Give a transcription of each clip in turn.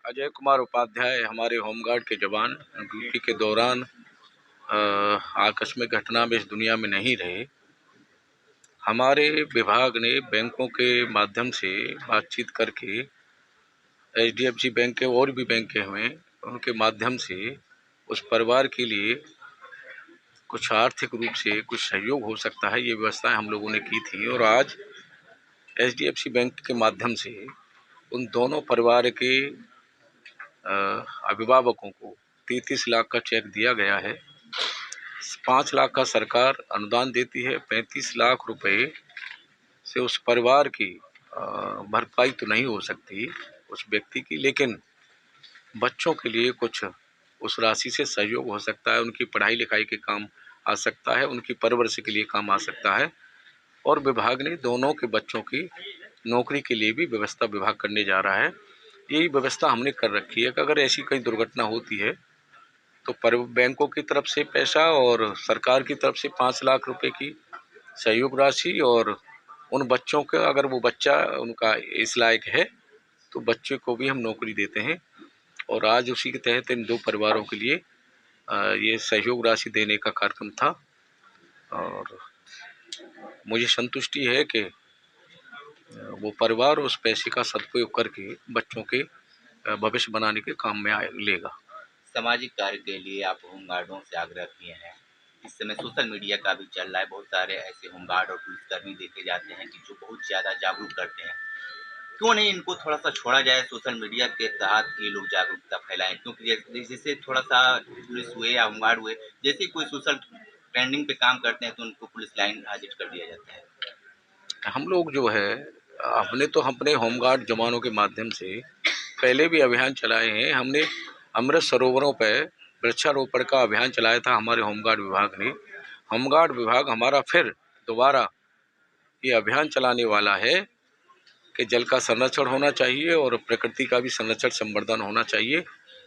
अजय कुमार उपाध्याय हमारे होमगार्ड के जवान ड्यूटी के दौरान आकस्मिक घटना में इस दुनिया में नहीं रहे। हमारे विभाग ने बैंकों के माध्यम से बातचीत करके एचडीएफसी बैंक के और भी बैंक हुए उनके माध्यम से उस परिवार के लिए कुछ आर्थिक रूप से कुछ सहयोग हो सकता है, ये व्यवस्थाएं हम लोगों ने की थी। और आज एचडीएफसी बैंक के माध्यम से उन दोनों परिवार के अभिभावकों को 33 लाख का चेक दिया गया है। 5 लाख का सरकार अनुदान देती है। 35 लाख रुपए से उस परिवार की भरपाई तो नहीं हो सकती उस व्यक्ति की, लेकिन बच्चों के लिए कुछ उस राशि से सहयोग हो सकता है। उनकी पढ़ाई लिखाई के काम आ सकता है, उनकी परवरिश के लिए काम आ सकता है। और विभाग ने दोनों के बच्चों की नौकरी के लिए भी व्यवस्था विभाग करने जा रहा है। यही व्यवस्था हमने कर रखी है कि अगर ऐसी कोई दुर्घटना होती है तो बैंकों की तरफ से पैसा और सरकार की तरफ से 5 लाख रुपए की सहयोग राशि, और उन बच्चों का अगर वो बच्चा उनका इस लायक है तो बच्चे को भी हम नौकरी देते हैं। और आज उसी के तहत इन दो परिवारों के लिए ये सहयोग राशि देने का कार्यक्रम था। और मुझे संतुष्टि है कि वो परिवार उस पैसे का सदुपयोग करके बच्चों के भविष्य बनाने के काम में लेगा। सामाजिक कार्य के लिए आप होमगार्डों से आग्रह किए हैं। इस समय सोशल मीडिया का भी चल रहा है, बहुत सारे ऐसे होमगार्ड और पुलिसकर्मी देखे जाते हैं कि जो बहुत ज़्यादा जागरूक करते हैं। क्यों नहीं इनको थोड़ा सा छोड़ा जाए, सोशल मीडिया के तहत ये लोग जागरूकता फैलाएं? क्योंकि जैसे थोड़ा सा पुलिस हुए या होमगार्ड हुए, जैसे कोई सोशल ट्रेंडिंग पे काम करते हैं तो उनको पुलिस लाइन हाजिर कर दिया जाता है। हम लोग जो है हमने तो अपने होमगार्ड जवानों के माध्यम से पहले भी अभियान चलाए हैं। हमने अमृत सरोवरों पर वृक्षारोपण का अभियान चलाया था हमारे होमगार्ड विभाग ने। होमगार्ड विभाग हमारा फिर दोबारा ये अभियान चलाने वाला है कि जल का संरक्षण होना चाहिए और प्रकृति का भी संरक्षण संवर्धन होना चाहिए।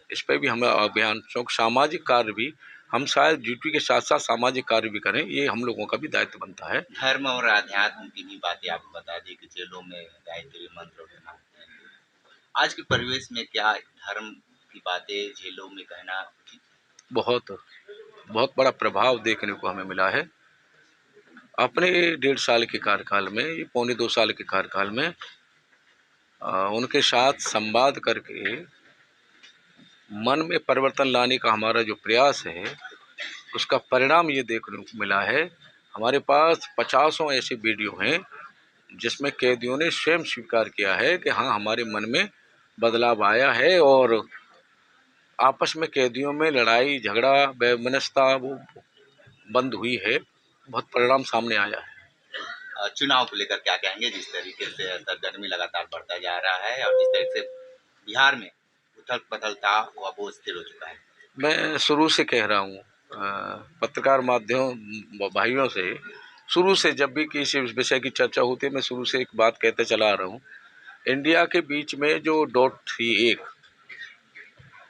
इस पर भी हमें अभियान सामाजिक कार्य भी हम शायद ड्यूटी के साथ साथ सामाजिक कार्य भी करें, ये हम लोगों का भी दायित्व बनता है। धर्म और अध्यात्म की भी बातें आप बता दें कि जेलों में गायत्री मंत्र होना, आज के परिवेश में क्या धर्म की बातें जेलों में कहना बहुत बहुत बड़ा प्रभाव देखने को हमें मिला है अपने 1.5 साल के कार्यकाल में, ये पौने 2 साल के कार्यकाल में उनके साथ संवाद करके मन में परिवर्तन लाने का हमारा जो प्रयास है उसका परिणाम ये देखने को मिला है। हमारे पास 50 ऐसे वीडियो हैं जिसमें कैदियों ने स्वयं स्वीकार किया है कि हाँ, हमारे मन में बदलाव आया है और आपस में कैदियों में लड़ाई झगड़ा वैमनस्यता वो बंद हुई है। बहुत परिणाम सामने आया है। चुनाव को लेकर क्या कहेंगे? जिस तरीके से सरगर्मी लगातार बढ़ता जा रहा है और जिस तरीके से बिहार में उथल पथल था वो अब वो स्थिर हो चुका है। मैं शुरू से कह रहा हूँ पत्रकार माध्यम भाइयों से, शुरू से जब भी किसी विषय की चर्चा होती है मैं शुरू से एक बात कहते चला आ रहा हूँ। इंडिया के बीच में जो डॉट थी एक,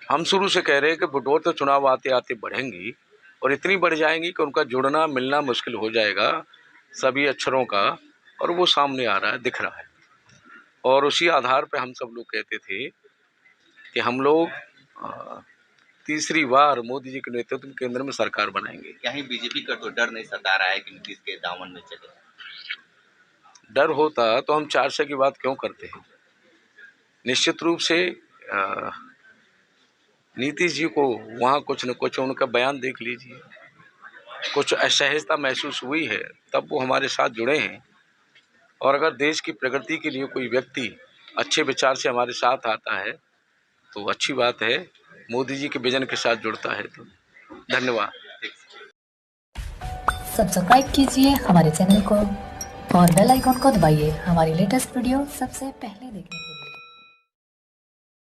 हम शुरू से कह रहे हैं कि वो डॉट तो चुनाव आते आते बढ़ेंगी और इतनी बढ़ जाएंगी कि उनका जुड़ना मिलना मुश्किल हो जाएगा सभी अक्षरों का, और वो सामने आ रहा है, दिख रहा है। और उसी आधार पे हम सब लोग कहते थे कि हम लोग तीसरी बार मोदी जी के नेतृत्व में केंद्र में सरकार बनाएंगे। कहीं बीजेपी का तो डर नहीं सता रहा है कि नीतीश के दामन में चले? डर होता तो हम 400 की बात क्यों करते हैं। निश्चित रूप से नीतीश जी को वहाँ कुछ न कुछ उनका बयान देख लीजिए, कुछ असहजता महसूस हुई है तब वो हमारे साथ जुड़े हैं। और अगर देश की प्रगति के लिए कोई व्यक्ति अच्छे विचार से हमारे साथ आता है तो अच्छी बात है, मोदी जी के विजन के साथ जुड़ता है तो धन्यवाद। सब्सक्राइब कीजिए हमारे चैनल को और बेल आइकॉन को दबाइए हमारी लेटेस्ट वीडियो सबसे पहले देखने के लिए।